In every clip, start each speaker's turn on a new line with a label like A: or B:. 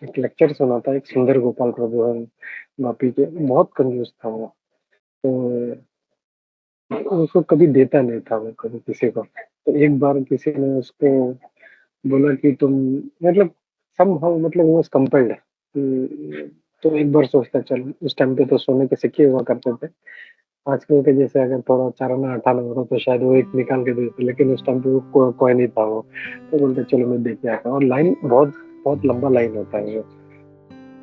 A: एक लेक्चर सुना था, एक सुंदर गोपाल प्रभु है, वापी के, बहुत कंजूस था वो। तो उसको कभी देता नहीं था वो कभी किसी को। तो एक बार किसी ने उसको बोला कि तुम मतलब समहाउ मतलब ही वाज़ कंपेल्ड कि तो एक बार सोचता चल उस टाइम पे तो सोने के सिक्के हुआ करते थे। आजकल के जैसे अगर थोड़ा चाराना-अठाना होता तो शायद वो एक निकाल के दे देते, लेकिन उस टाइम पे वो कॉइन ही था वो। तो बोलते चलो मैं दे के आता हूँ और लाइन बहुत बहुत लंबा लाइन होता है वो।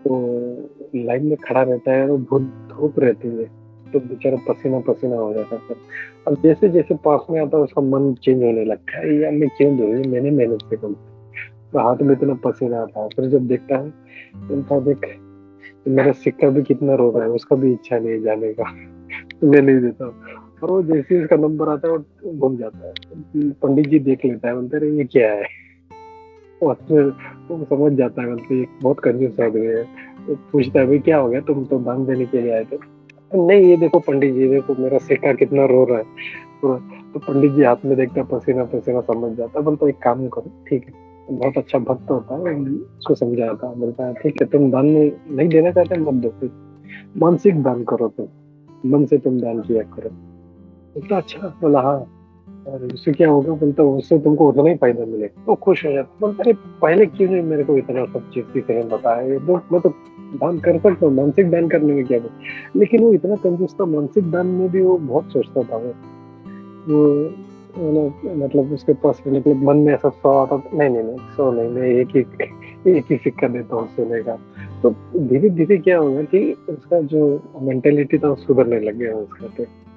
A: तो लाइन में खड़ा रहता है और बहुत धूप रहती है, तो बेचारा पसीना-पसीना हो जाता है फिर। अब जैसे-जैसे पास में आता है उसका मन चेंज होने लगता है, यार मैं क्यों दूँ? ये मैंने मेहनत से कमाया। तो हाथ में इतना पसीना आता है, फिर जब देखता है, बोलता है देख मेरा सिक्का भी कितना रो रहा है, उसका भी इच्छा नहीं है जाने का, मैं नहीं देता हूँ। और वो जैसे ही उसका नंबर आता है वो घूम जाता है। पंडित जी देख लेता है, बोलते हैं अरे ये क्या है? वो फिर वो समझ जाता है, बोलते ये बहुत कंजूस आदमी है। वो पूछता है भाई क्या हो गया? तुम तो दान देने के लिए आए थे। नहीं ये देखो पंडित जी, देखो मेरा सिक्का कितना रो रहा है पूरा। तो पंडित जी हाथ में देखता है पसीना-पसीना, समझ जाता है, बोलता है एक काम करो, ठीक है, बहुत अच्छा भक्त होता है, उसको समझाता है, बोलता है ठीक है तुम दान नहीं देना चाहते मत दो, मानसिक दान करो तुम, मन से तुम दान किया करो। बोलता अच्छा? बोला हाँ। और उससे क्या होगा? बोलता उससे तुमको उतना ही फ़ायदा मिलेगा। वो खुश हो जाता है, बोलता अरे पहले क्यों नहीं मेरे को इतना सब चीज़ की तरह बताया? ये तो मैं तो दान कर सकता हूँ, मानसिक दान करने में क्या है? लेकिन वो इतना कंजूस था, मानसिक दान में भी वो बहुत सोचता था वो। मतलब उसके पास में मतलब मन में ऐसा 100 आता था, नहीं, 100 नहीं, मैं एक ही सिक्का देता हूँ सोने का। तो धीरे-धीरे क्या हुआ कि उसका जो मेंटालिटी था वो सुधरने लग गया उसका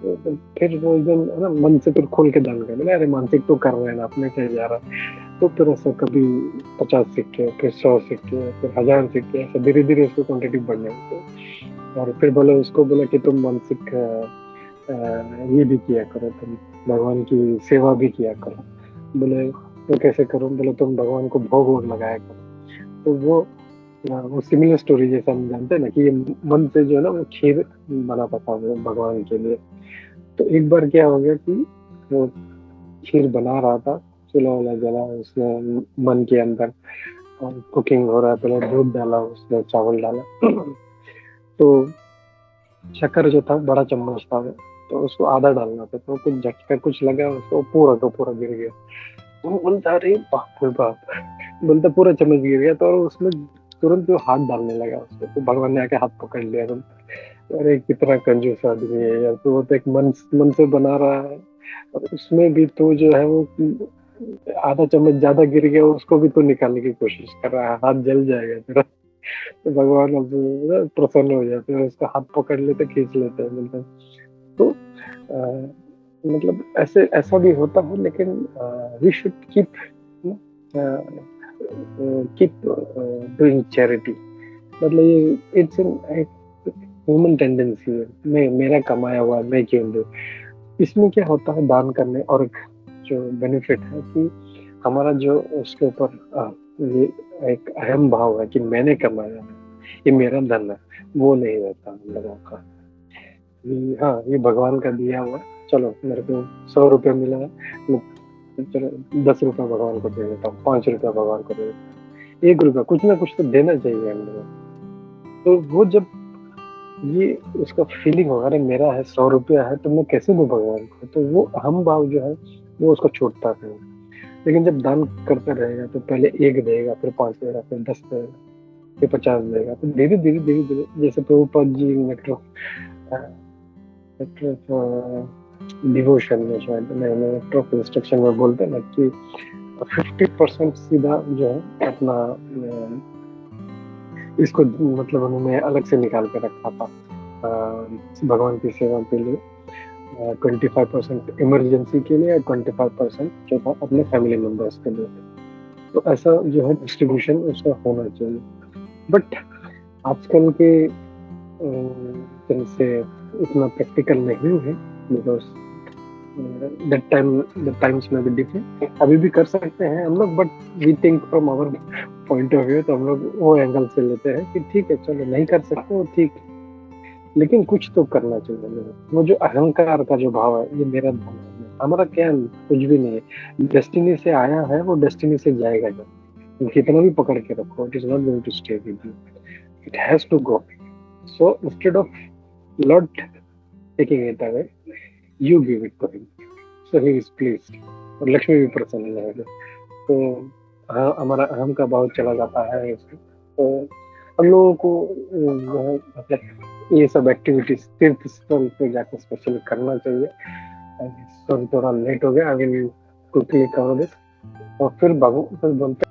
A: तो फिर वो एकदम है ना मन से फिर खोल के दान करने लगा, अरे मानसिक तो कर रहे हैं ना, अपने क्या जा रहा है। तो फिर ऐसा कभी 50 सिक्के, फिर 100 सिक्के, फिर 1000 सिक्के, ऐसे धीरे-धीरे उसकी क्वांटिटी बढ़ने लगी। और फिर उसको बोला कि तुम मानसिक ये भी किया करो तुम, भगवान की सेवा भी किया करो। बोले तो कैसे करूँ? बोले तुम भगवान को भोग-वोग लगाया करो। तो वो सिमिलर स्टोरी जैसा हम जानते हैं ना कि ये मन से जो है ना वो खीर बनाता था वो भगवान के लिए। तो एक बार क्या हो गया कि वो खीर बना रहा था, चूल्हा-वूल्हा जला उसने मन के अंदर और कुकिंग हो रहा है, पहले दूध डाला उसमें, चावल डाला। तो शक्कर जो था बड़ा चम्मच था वो, तो उसको आधा डालना था, तो कुछ झटका कुछ लगा उसको, पूरा का पूरा गिर गया। वो बोलता अरे बाप रे बाप! बोलता पूरा चम्मच गिर गया, तो उसमें तुरंत वो हाथ डालने लगा उसको, तो भगवान ने आके हाथ पकड़ लिया। अरे कितना कंजूस आदमी है यार, तो वो तो एक मन मन से बना रहा है और उसमें भी तो जो है वो आधा चम्मच ज्यादा गिर गया, उसको भी तो निकालने की कोशिश कर रहा है, हाथ जल जाएगा तेरा। तो भगवान अब प्रसन्न हो जाते हैं, उसका हाथ पकड़ लेते, खींच लेते हैं, मतलब तो मतलब ऐसे ऐसा भी होता है, लेकिन we should keep keep doing charity. मतलब ये इट्स एन ह्यूमन टेंडेंसी है, मैं मेरा कमाया हुआ मैं क्यों दूं? इसमें क्या होता है दान करने और एक जो बेनिफिट है कि हमारा जो उसके ऊपर ये एक अहम भाव है कि मैंने कमाया है, ये मेरा धन है, वो नहीं रहता हम लोगों का। हाँ, ये भगवान का दिया हुआ है, चलो मेरे को 100 रुपया मिला है, मैं चलो 10 रुपया भगवान को दे देता हूँ, 5 रुपया भगवान को दे देता हूँ, 1 रुपया, कुछ ना कुछ तो देना चाहिए हम लोगों को। तो वो जब ये उसका फीलिंग होगा, अरे मेरा है 100 रुपया है तो मैं कैसे दूँ भगवान को? तो वो अहम भाव जो है वो उसको छूटता नहीं। लेकिन जब दान करता रहेगा तो पहले 1 देगा, फिर 5 देगा, फिर 10 देगा, फिर 50 देगा। तो धीरे-धीरे जैसे प्रभुपाद जी अ, मैटर ऑफ डिवोशन में शायद नहीं, मैटर ऑफ इंस्ट्रक्शन में बोलते हैं ना कि 50% सीधा जो है अपना इसको मतलब उन्होंने अलग से निकाल के रखा था भगवान की सेवा के लिए। 25% इमरजेंसी के लिए और 25% जो था अपने फैमिली मेंबर्स के लिए। तो ऐसा जो है डिस्ट्रीब्यूशन उसका होना चाहिए। बट आजकल के जिनसे इतना प्रैक्टिकल नहीं है, बिकॉज़ द टाइम्स में बी डिफरेंट। अभी भी कर सकते हैं हम लोग, but we think from our point of view, तो हम लोग वो एंगल से लेते हैं कि ठीक है चलो नहीं कर सकते वो ठीक है, लेकिन कुछ तो करना चाहिए मेरे को। वो जो अहंकार का जो भाव है, ये मेरा धन है, हमारा क्या कुछ भी नहीं है। डेस्टिनी से आया है, वो डेस्टिनी से जाएगा जब। कितना भी पकड़ के रखो, it is not going to stay with you, it has to go. So instead of not taking it away, you give it to him, so he is pleased, और लक्ष्मी भी प्रसन्न रहेगी. तो हाँ, हमारा अहम का भाव चला जाता है इसमें. तो हम लोगों को मतलब ये सब एक्टिविटीज तीर्थ स्थल पे जाकर स्पेशली करना चाहिए. सॉरी थोड़ा लेट हो गया, I will quickly cover this. और फिर बोलते